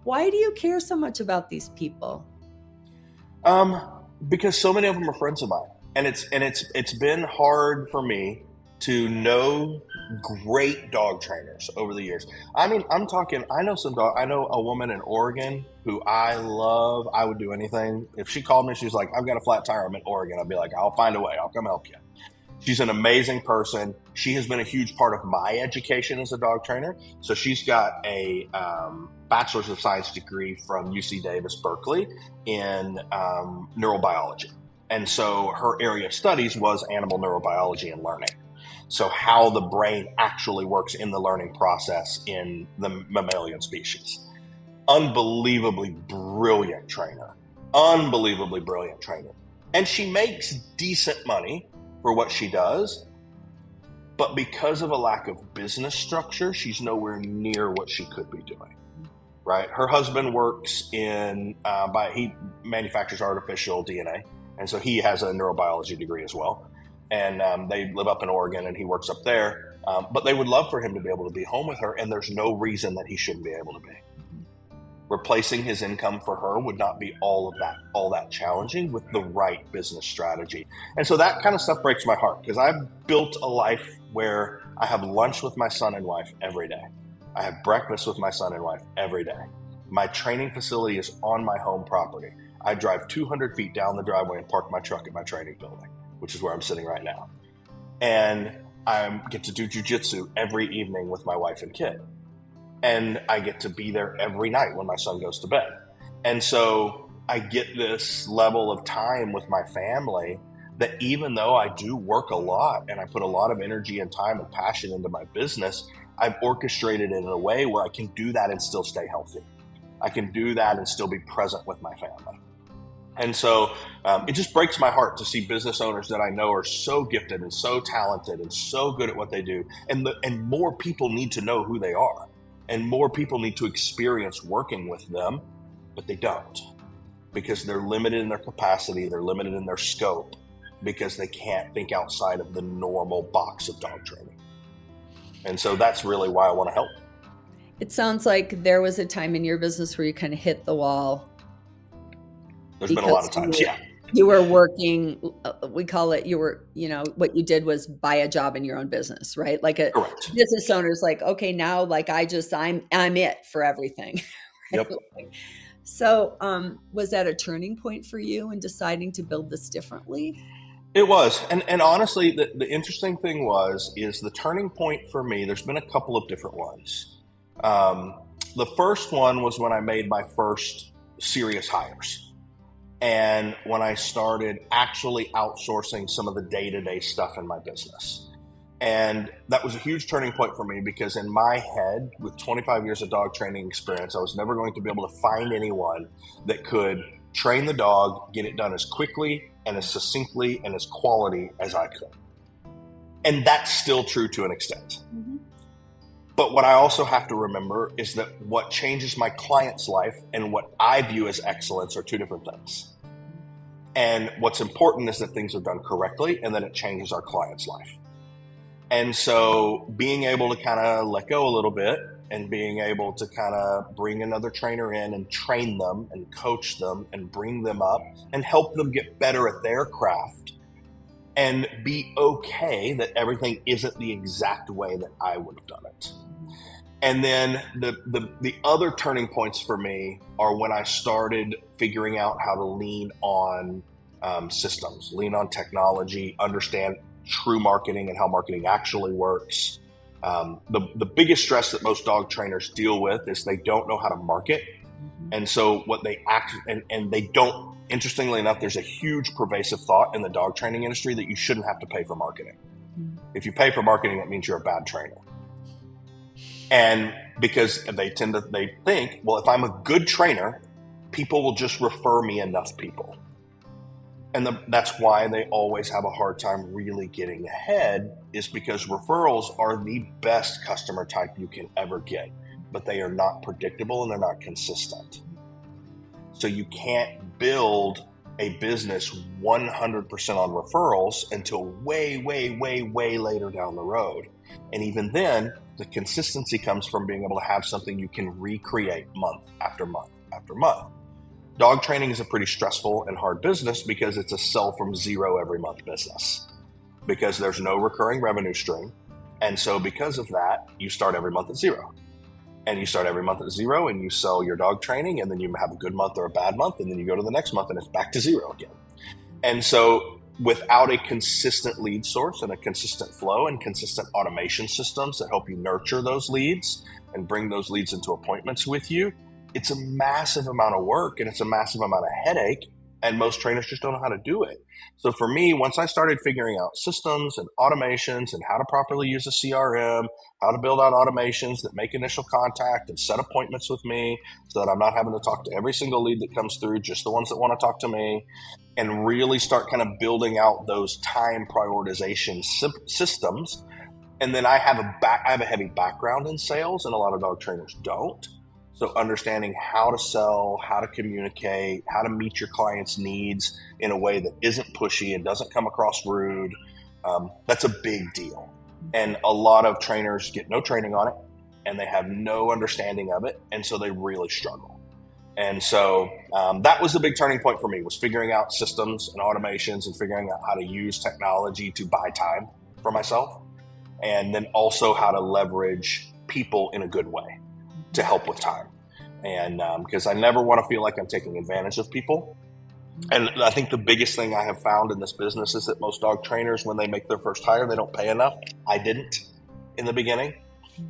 Why do you care so much about these people? Because so many of them are friends of mine, and it's been hard for me to know great dog trainers over the years. I mean, I'm talking. I know some dog. I know a woman in Oregon who I love. I would do anything if she called me. She's like, "I've got a flat tire. I'm in Oregon." I'd be like, "I'll find a way. I'll come help you." She's an amazing person. She has been a huge part of my education as a dog trainer. So she's got a bachelor's of science degree from UC Davis, Berkeley in neurobiology. And so her area of studies was animal neurobiology and learning. So how the brain actually works in the learning process in the mammalian species. Unbelievably brilliant trainer. Unbelievably brilliant trainer. And she makes decent money for what she does, but because of a lack of business structure, she's nowhere near what she could be doing. Right? Her husband works in he manufactures artificial DNA, and so he has a neurobiology degree as well. And they live up in Oregon, and he works up there. But they would love for him to be able to be home with her, and there's no reason that he shouldn't be able to be. Replacing his income for her would not be all that challenging with the right business strategy. And so that kind of stuff breaks my heart, because I've built a life where I have lunch with my son and wife every day. I have breakfast with my son and wife every day. My training facility is on my home property. I drive 200 feet down the driveway and park my truck at my training building, which is where I'm sitting right now. And I get to do jujitsu every evening with my wife and kid. And I get to be there every night when my son goes to bed. And so I get this level of time with my family that even though I do work a lot and I put a lot of energy and time and passion into my business, I've orchestrated it in a way where I can do that and still stay healthy. I can do that and still be present with my family. And so it just breaks my heart to see business owners that I know are so gifted and so talented and so good at what they do. And more people need to know who they are. And more people need to experience working with them, but they don't, because they're limited in their capacity, they're limited in their scope, because they can't think outside of the normal box of dog training. And so that's really why I want to help. It sounds like there was a time in your business where you kind of hit the wall. There's been a lot of times, yeah. You were working, we call it, what you did was buy a job in your own business, right? Like a Correct. business owner's like, okay, now like I'm it for everything. Right? Yep. So was that a turning point for you in deciding to build this differently? It was. And honestly, the interesting thing is the turning point for me, there's been a couple of different ones. The first one was when I made my first serious hires. And when I started actually outsourcing some of the day-to-day stuff in my business. And that was a huge turning point for me, because in my head, with 25 years of dog training experience, I was never going to be able to find anyone that could train the dog, get it done as quickly and as succinctly and as quality as I could. And that's still true to an extent. Mm-hmm. But what I also have to remember is that what changes my client's life and what I view as excellence are two different things. And what's important is that things are done correctly and that it changes our client's life. And so being able to kind of let go a little bit and being able to kind of bring another trainer in and train them and coach them and bring them up and help them get better at their craft and be okay that everything isn't the exact way that I would have done it. And then the other turning points for me are when I started figuring out how to lean on systems, lean on technology, understand true marketing and how marketing actually works. The biggest stress that most dog trainers deal with is they don't know how to market. And so what they and they don't, interestingly enough, there's a huge pervasive thought in the dog training industry that you shouldn't have to pay for marketing. If you pay for marketing, that means you're a bad trainer. And because they think, well, if I'm a good trainer, people will just refer me enough people. And that's why they always have a hard time really getting ahead, is because referrals are the best customer type you can ever get, but they are not predictable and they're not consistent. So you can't build a business 100% on referrals until way, way, way, way later down the road. And even then, the consistency comes from being able to have something you can recreate month after month after month. Dog training is a pretty stressful and hard business because it's a sell from zero every month business, because there's no recurring revenue stream. And so because of that, you start every month at zero. And you start every month at zero and you sell your dog training, and then you have a good month or a bad month, and then you go to the next month and it's back to zero again. And so without a consistent lead source and a consistent flow and consistent automation systems that help you nurture those leads and bring those leads into appointments with you, it's a massive amount of work and it's a massive amount of headache. And most trainers just don't know how to do it. So for me, once I started figuring out systems and automations and how to properly use a CRM, how to build out automations that make initial contact and set appointments with me so that I'm not having to talk to every single lead that comes through, just the ones that want to talk to me, and really start kind of building out those time prioritization systems. And then I have a heavy background in sales, and a lot of dog trainers don't. So understanding how to sell, how to communicate, how to meet your client's needs in a way that isn't pushy and doesn't come across rude, that's a big deal. And a lot of trainers get no training on it, and they have no understanding of it, and so they really struggle. And so that was the big turning point for me, was figuring out systems and automations and figuring out how to use technology to buy time for myself, and then also how to leverage people in a good way to help with time. And because I never want to feel like I'm taking advantage of people. And I think the biggest thing I have found in this business is that most dog trainers, when they make their first hire, they don't pay enough. I didn't in the beginning.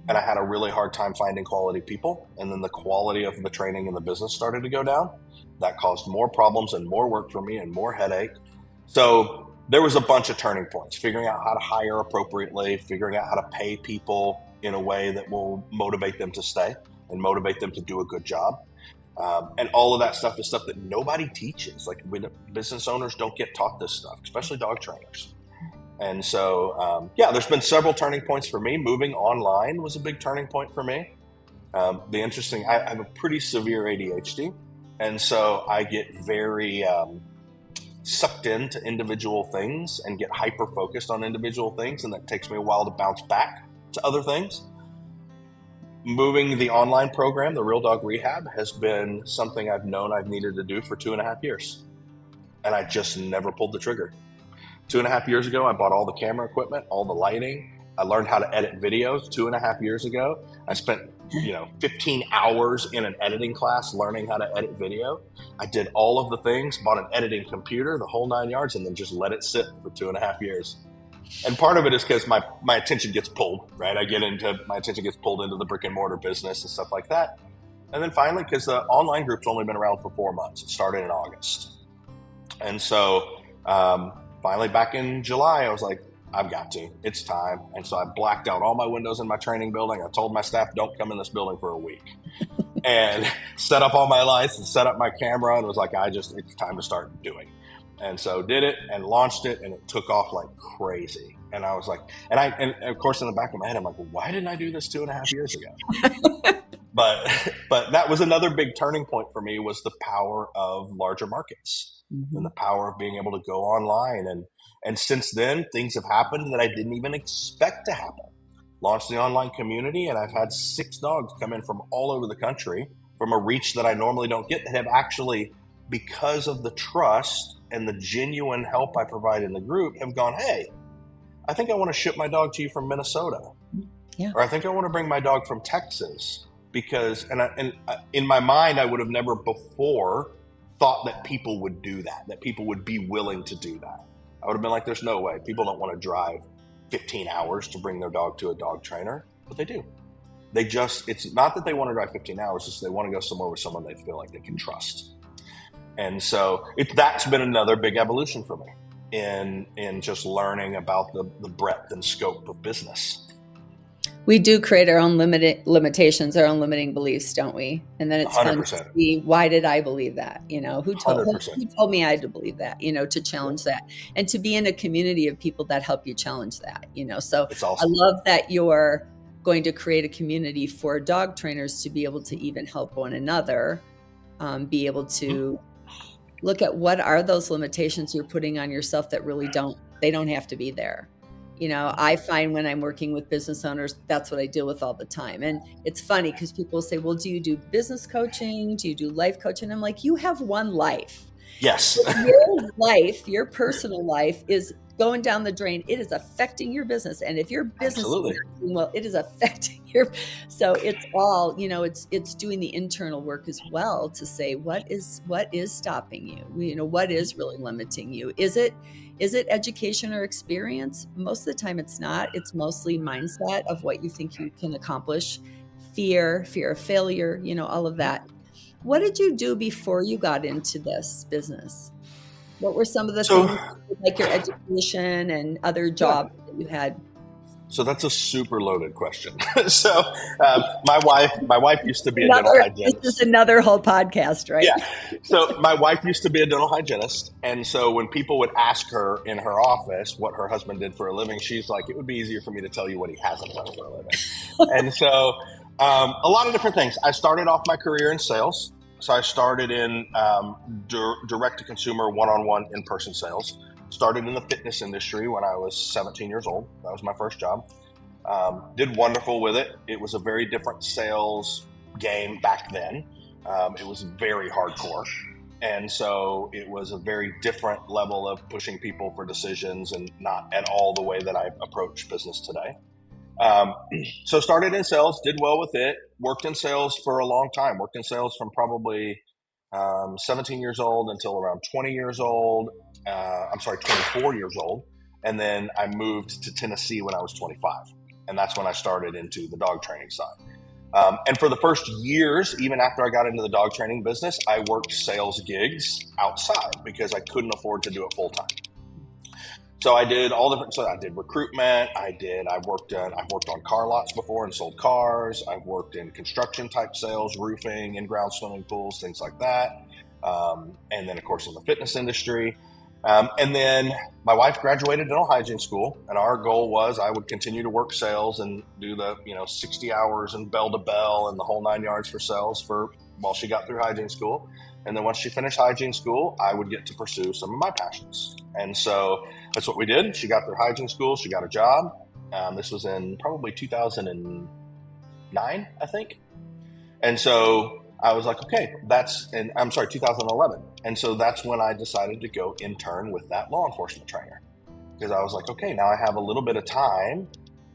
And I had a really hard time finding quality people. And then the quality of the training in the business started to go down. That caused more problems and more work for me and more headache. So there was a bunch of turning points, figuring out how to hire appropriately, figuring out how to pay people in a way that will motivate them to stay and motivate them to do a good job. And all of that stuff is stuff that nobody teaches. Like, business owners don't get taught this stuff, especially dog trainers. And so, there's been several turning points for me. Moving online was a big turning point for me. I have a pretty severe ADHD. And so I get very sucked into individual things and get hyper-focused on individual things. And that takes me a while to bounce back to other things. Moving the online program, the Real Dog Rehab, has been something I've known I've needed to do for 2.5 years. And I just never pulled the trigger. 2.5 years ago, I bought all the camera equipment, all the lighting. I learned how to edit videos 2.5 years ago. I spent 15 hours in an editing class learning how to edit video. I did all of the things, bought an editing computer, the whole 9 yards, and then just let it sit for 2.5 years. And part of it is because my attention gets pulled, right? My attention gets pulled into the brick and mortar business and stuff like that. And then finally, because the online group's only been around for 4 months. It started in August. And so finally back in July, I was like, I've got to. It's time. And so I blacked out all my windows in my training building. I told my staff, don't come in this building for a week. And set up all my lights and set up my camera, and was like, it's time to start doing. And so did it and launched it, and it took off like crazy. And I was like, and of course in the back of my head, I'm like, well, why didn't I do this 2.5 years ago? But that was another big turning point for me, was the power of larger markets and the power of being able to go online. And since then, things have happened that I didn't even expect to happen. Launched the online community, and I've had 6 dogs come in from all over the country from a reach that I normally don't get, that have actually, because of the trust and the genuine help I provide in the group, have gone, hey, I think I want to ship my dog to you from Minnesota. Yeah. Or I think I want to bring my dog from Texas, because, in my mind, I would have never before thought that people would do that people would be willing to do that. I would have been like, there's no way. People don't want to drive 15 hours to bring their dog to a dog trainer, but they do. It's not that they want to drive 15 hours, it's they want to go somewhere with someone they feel like they can trust. And so that's been another big evolution for me in just learning about the breadth and scope of business. We do create our own limitations, our own limiting beliefs, don't we? And then it's 100%. Fun to see, why did I believe that? Who told me I had to believe that, to challenge that, and to be in a community of people that help you challenge that, So it's awesome. I love that you're going to create a community for dog trainers to be able to even help one another, be able to look at what are those limitations you're putting on yourself that really they don't have to be there. I find when I'm working with business owners, that's what I deal with all the time. And it's funny because people say, well, do you do business coaching? Do you do life coaching? I'm like, you have one life. Yes. Your life, your personal life is going down the drain. It is affecting your business. And if your business is not doing well, it is affecting so it's all, it's doing the internal work as well to say, what is stopping you? What is really limiting you? Is it education or experience? Most of the time it's not. It's mostly mindset of what you think you can accomplish, fear of failure, all of that. What did you do before you got into this business? What were some of the things like your education and other jobs that you had? So that's a super loaded question. So my wife used to be a dental hygienist. This is another whole podcast, right? Yeah. So my wife used to be a dental hygienist. And so when people would ask her in her office what her husband did for a living, she's like, it would be easier for me to tell you what he hasn't done for a living. And so a lot of different things. I started off my career in sales. So I started in direct-to-consumer, one-on-one, in-person sales. Started in the fitness industry when I was 17 years old. That was my first job. Did wonderful with it. It was a very different sales game back then. It was very hardcore. And so it was a very different level of pushing people for decisions and not at all the way that I approach business today. So started in sales, did well with it, worked in sales for a long time, worked in sales from probably 17 years old until around 20 years old. 24 years old. And then I moved to Tennessee when I was 25. And that's when I started into the dog training side. And for the first years, even after I got into the dog training business, I worked sales gigs outside because I couldn't afford to do it full time. So I did all different. So I did recruitment. I've worked on car lots before and sold cars. I've worked in construction type sales, roofing, in-ground swimming pools, things like that. And then of course in the fitness industry. And then my wife graduated dental hygiene school, and our goal was I would continue to work sales and do the 60 hours and bell to bell and the whole 9 yards for sales while she got through hygiene school. And then once she finished hygiene school, I would get to pursue some of my passions. And so that's what we did. She got through hygiene school. She got a job. This was in probably 2009, I think. And so I was like, okay, 2011. And so that's when I decided to go intern with that law enforcement trainer. Because I was like, okay, now I have a little bit of time.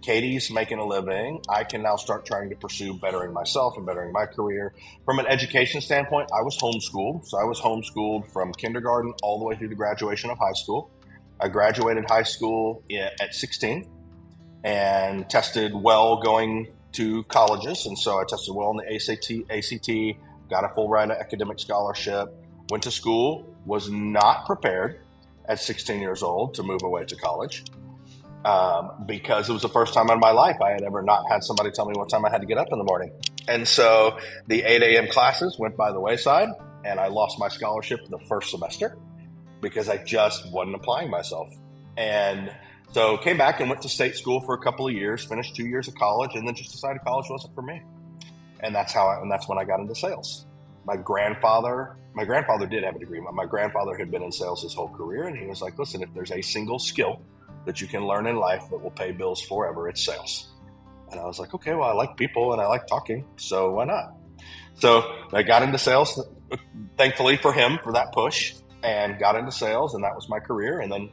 Katie's making a living. I can now start trying to pursue bettering myself and bettering my career. From an education standpoint, I was homeschooled. So I was homeschooled from kindergarten all the way through the graduation of high school. I graduated high school at 16 and tested well going to colleges. And so I tested well on the ACT, got a full ride academic scholarship, went to school, was not prepared at 16 years old to move away to college. Because it was the first time in my life I had ever not had somebody tell me what time I had to get up in the morning. And so the 8 a.m. classes went by the wayside, and I lost my scholarship the first semester because I just wasn't applying myself. And so came back and went to state school for a couple of years, finished 2 years of college, and then just decided college wasn't for me. And that's when I got into sales. My grandfather did have a degree. My grandfather had been in sales his whole career, and he was like, listen, if there's a single skill that you can learn in life that will pay bills forever, it's sales. And I was like, okay, well, I like people and I like talking, so why not? So I got into sales, thankfully for him, for that push, and got into sales, and that was my career. And then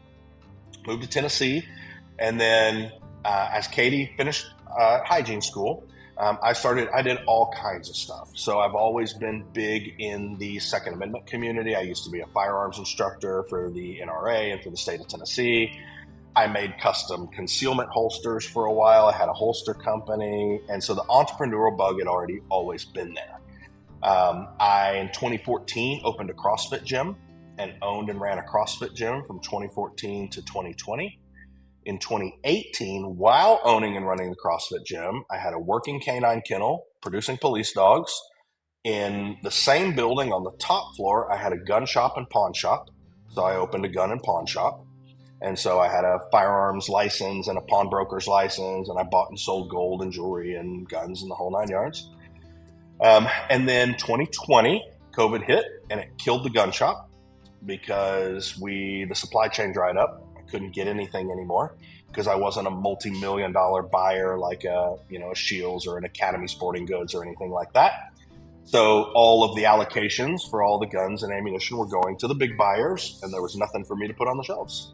moved to Tennessee. And then as Katie finished hygiene school, I did all kinds of stuff. So I've always been big in the Second Amendment community. I used to be a firearms instructor for the NRA and for the state of Tennessee. I made custom concealment holsters for a while. I had a holster company. And so the entrepreneurial bug had already always been there. I, in 2014, opened a CrossFit gym and owned and ran a CrossFit gym from 2014 to 2020. In 2018, while owning and running the CrossFit gym, I had a working canine kennel producing police dogs. In the same building on the top floor, I had a gun shop and pawn shop. So I opened a gun and pawn shop. And so I had a firearms license and a pawnbroker's license, and I bought and sold gold and jewelry and guns and the whole 9 yards. And then 2020, COVID hit, and it killed the gun shop. because the supply chain dried up. I couldn't get anything anymore because I wasn't a multi-million-dollar buyer like a Shields or an Academy Sporting Goods or anything like that. So all of the allocations for all the guns and ammunition were going to the big buyers, and there was nothing for me to put on the shelves.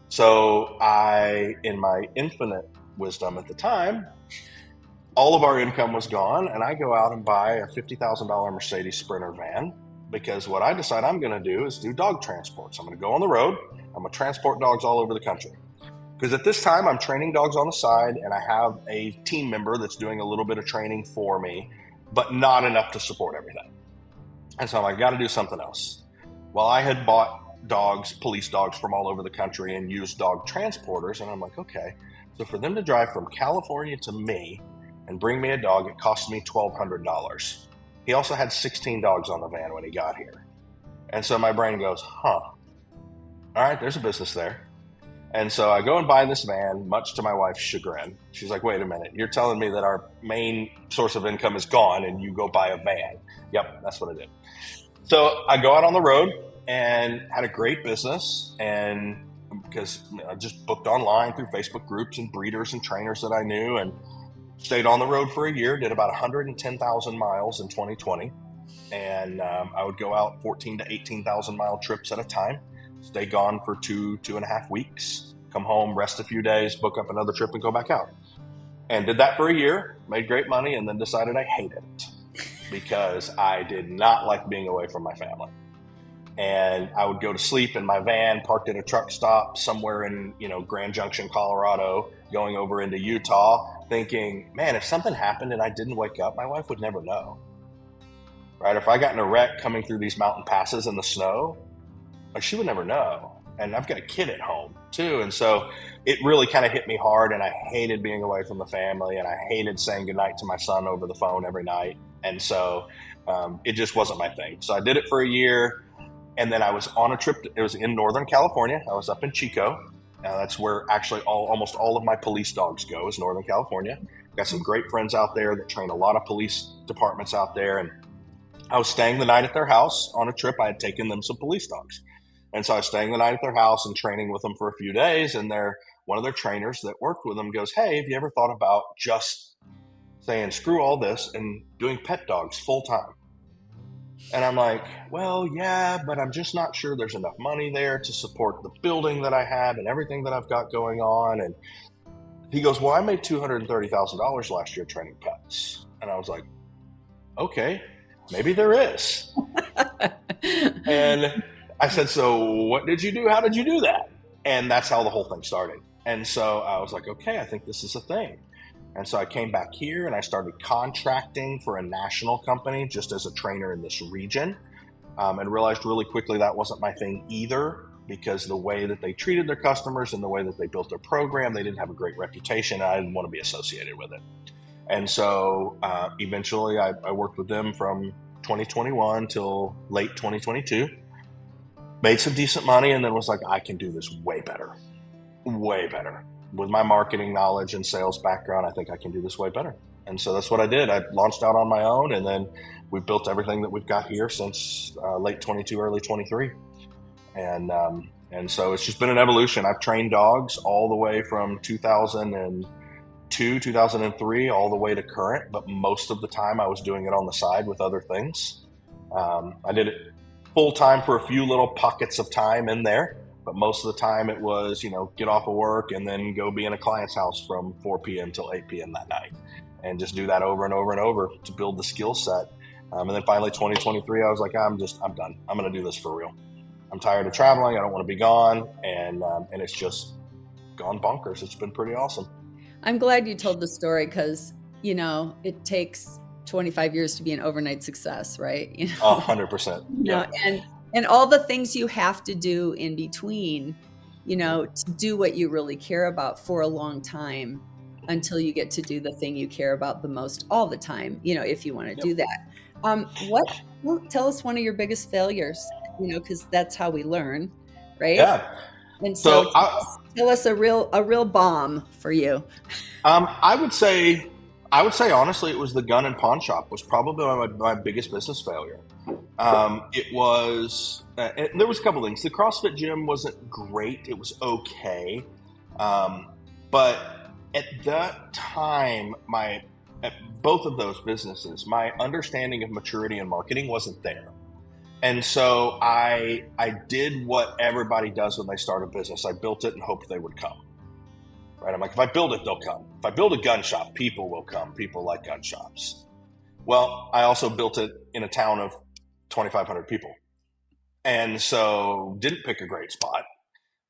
So I, in my infinite wisdom at the time, all of our income was gone, and I go out and buy a $50,000 Mercedes Sprinter van, because what I decide I'm going to do is do dog transports. I'm going to go on the road. I'm going to transport dogs all over the country. Because at this time, I'm training dogs on the side, and I have a team member that's doing a little bit of training for me, but not enough to support everything. And so I'm like, got to do something else. Well, I had bought dogs, police dogs from all over the country and used dog transporters. And I'm like, okay, so for them to drive from California to me and bring me a dog, it cost me $1,200. He also had 16 dogs on the van when he got here. And so my brain goes, all right, there's a business there. And so I go and buy this van, much to my wife's chagrin. She's like, wait a minute, you're telling me that our main source of income is gone and you go buy a van? Yep, that's what I did. So I go out on the road and had a great business, and because I just booked online through Facebook groups and breeders and trainers that I knew, and stayed on the road for a year, did about 110,000 miles in 2020. And I would go out 14 to 18,000 mile trips at a time. Stay gone for 2.5 weeks, come home, rest a few days, book up another trip and go back out. And did that for a year, made great money, and then decided I hated it because I did not like being away from my family. And I would go to sleep in my van, parked at a truck stop somewhere in, Grand Junction, Colorado, going over into Utah, thinking, man, if something happened and I didn't wake up, my wife would never know. Right? If I got in a wreck coming through these mountain passes in the snow, she would never know. And I've got a kid at home too. And so it really kind of hit me hard, and I hated being away from the family, and I hated saying goodnight to my son over the phone every night. And so it just wasn't my thing. So I did it for a year, and then I was on a trip. It was in Northern California. I was up in Chico. That's where actually almost all of my police dogs go, is Northern California. Got some great friends out there that train a lot of police departments out there. And I was staying the night at their house on a trip. I had taken them some police dogs. And so I was staying the night at their house and training with them for a few days. And one of their trainers that worked with them goes, hey, have you ever thought about just saying, screw all this and doing pet dogs full time? And I'm like, well, yeah, but I'm just not sure there's enough money there to support the building that I have and everything that I've got going on. And he goes, well, I made $230,000 last year training pets. And I was like, okay, maybe there is. And I said, so what did you do? How did you do that? And that's how the whole thing started. And so I was like, okay, I think this is a thing. And so I came back here and I started contracting for a national company just as a trainer in this region, and realized really quickly that wasn't my thing either, because the way that they treated their customers and the way that they built their program, they didn't have a great reputation, and I didn't want to be associated with it. And so eventually I worked with them from 2021 till late 2022. Made some decent money, and then was like, I can do this way better. With my marketing knowledge and sales background, I think I can do this way better. And so that's what I did. I launched out on my own, and then we've built everything that we've got here since late 22, early 23. And so it's just been an evolution. I've trained dogs all the way from 2002, 2003, all the way to current, but most of the time I was doing it on the side with other things. I did it full time for a few little pockets of time in there, but most of the time it was, get off of work and then go be in a client's house from 4 p.m. till 8 p.m. that night, and just do that over and over and over to build the skill set. And then finally 2023, I was like, I'm done. I'm going to do this for real. I'm tired of traveling. I don't want to be gone. And it's just gone bonkers. It's been pretty awesome. I'm glad you told the story, because, it takes 25 years to be an overnight success, right? 100%. Yeah. And all the things you have to do in between, to do what you really care about for a long time, until you get to do the thing you care about the most all the time, if you want to do that. Tell us one of your biggest failures, because that's how we learn, right? Yeah. And so tell us a real bomb for you. I would say honestly, it was the gun and pawn shop was probably my biggest business failure. It was, there was a couple things. The CrossFit gym wasn't great. It was okay. Um, but at that time, at both of those businesses, my understanding of maturity and marketing wasn't there. And so I did what everybody does when they start a business. I built it and hoped they would come. Right? I'm like, if I build it, they'll come. If I build a gun shop, people will come. People like gun shops. Well, I also built it in a town of 2,500 people. And so didn't pick a great spot.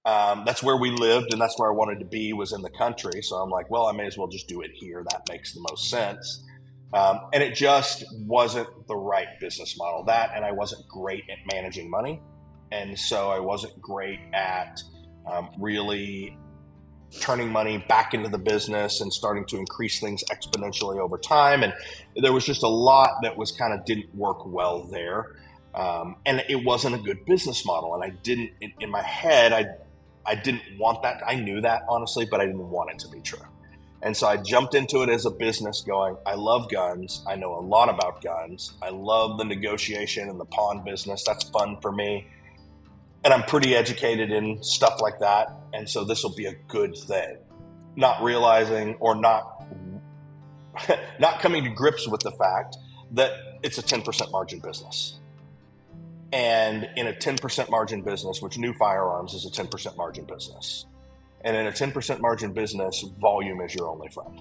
That's where we lived and that's where I wanted to be, was in the country. So I'm like, well, I may as well just do it here. That makes the most sense. And it just wasn't the right business model. That, and I wasn't great at managing money. And so I wasn't great at really turning money back into the business and starting to increase things exponentially over time. And there was just a lot that was kind of didn't work well there. And it wasn't a good business model. And I didn't, in my head, I didn't want that. I knew that, honestly, but I didn't want it to be true. And so I jumped into it as a business going, I love guns. I know a lot about guns. I love the negotiation and the pawn business. That's fun for me. And I'm pretty educated in stuff like that. And so this will be a good thing. Not realizing or not coming to grips with the fact that it's a 10% margin business. And in a 10% margin business, which new firearms is a 10% margin business. And in a 10% margin business, volume is your only friend.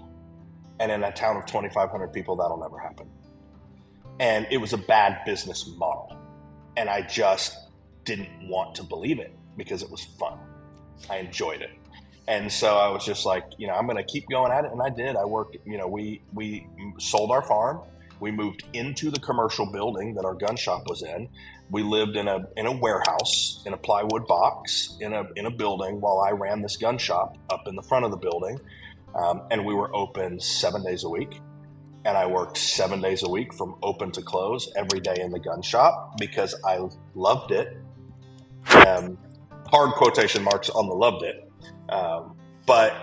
And in a town of 2,500 people, that'll never happen. And it was a bad business model. And I just didn't want to believe it because it was fun. I enjoyed it. And so I was just like, I'm going to keep going at it. And I did. I worked, we sold our farm. We moved into the commercial building that our gun shop was in. We lived in a warehouse, in a plywood box, in a building, while I ran this gun shop up in the front of the building. And we were open 7 days a week. And I worked 7 days a week from open to close every day in the gun shop because I loved it. Hard quotation marks on the loved it. But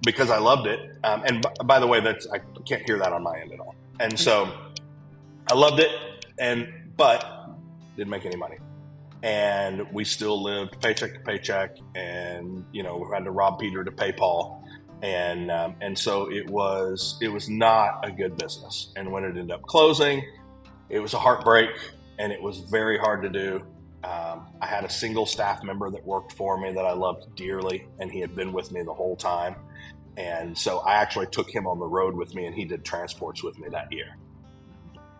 because I loved it. And by the way, I can't hear that on my end at all. And so I loved it, but didn't make any money. And we still lived paycheck to paycheck, and we had to rob Peter to pay Paul. And so it was not a good business. And when it ended up closing, it was a heartbreak, and it was very hard to do. I had a single staff member that worked for me that I loved dearly, and he had been with me the whole time. And so I actually took him on the road with me, and he did transports with me that year.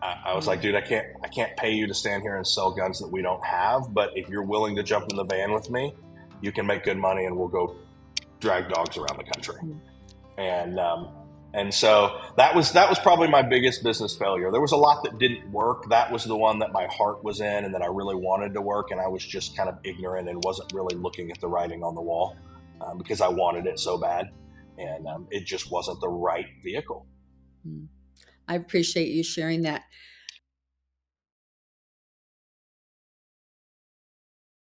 I was like, dude, I can't pay you to stand here and sell guns that we don't have, but if you're willing to jump in the van with me, you can make good money, and we'll go drag dogs around the country. And so that was probably my biggest business failure. There was a lot that didn't work. That was the one that my heart was in and that I really wanted to work, and I was just kind of ignorant and wasn't really looking at the writing on the wall because I wanted it so bad, and it just wasn't the right vehicle. I appreciate you sharing that.